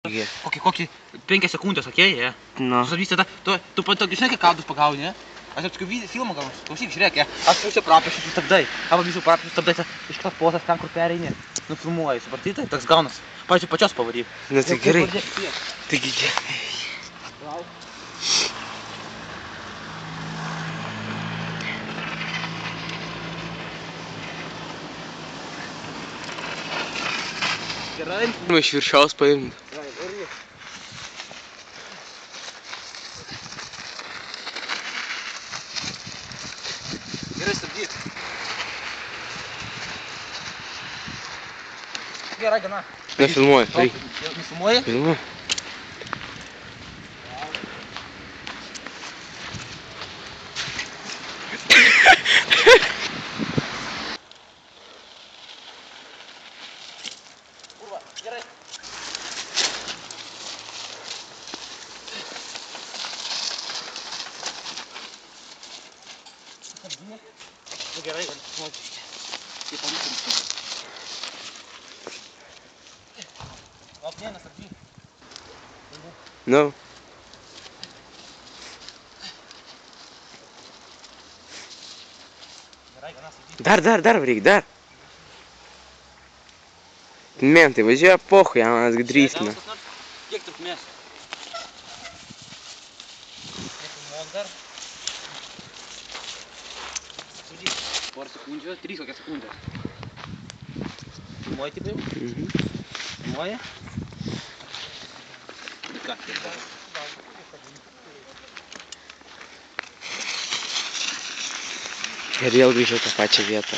Kokį 5 sekundės, okei? Nu. Sustabdysi tada, tu žinai, kiek kadrus pagauni, ne? Aš apskritai filmą gal, klausyk, žiūrėk, aš pusę praprašysiu sustabdai, arba visų praprašysiu sustabdai, iš kitos posas ten, kur pereini, nufilmuoji, supranti, tai toks gaunas. Pavyzdžiui, pačios pavaryk. Na tai gerai. Taigi gerai. Gerai. Iš viršaus paimti. Gerai, stabdyk. Gerai, gana. Nefilmuoji, varyk. Nefilmuoji? Filmuoji. Kurva, gerai. Stabdynė. Nu gerai, gali smauti. Kaip pavyks. Lauk, ne, nestabdyk. Nu. Gerai, gana stabdyk. Dar varyk, dar. Mentai, važiuoja pohui, manas drįstina. Kiek trukmės? Filmuok dar. Stabdyk. Porą sekundžių, 3 kokias sekundės. Filmuoji taip jau? Filmuoji? Ką? Ir vėl grįžau tą pačią vietą.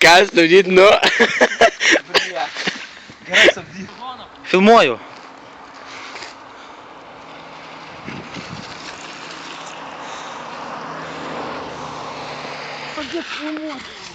Ką stabdyt, nu? Gerai, stabdyk. Filmuoju. Pradėk filmuoti.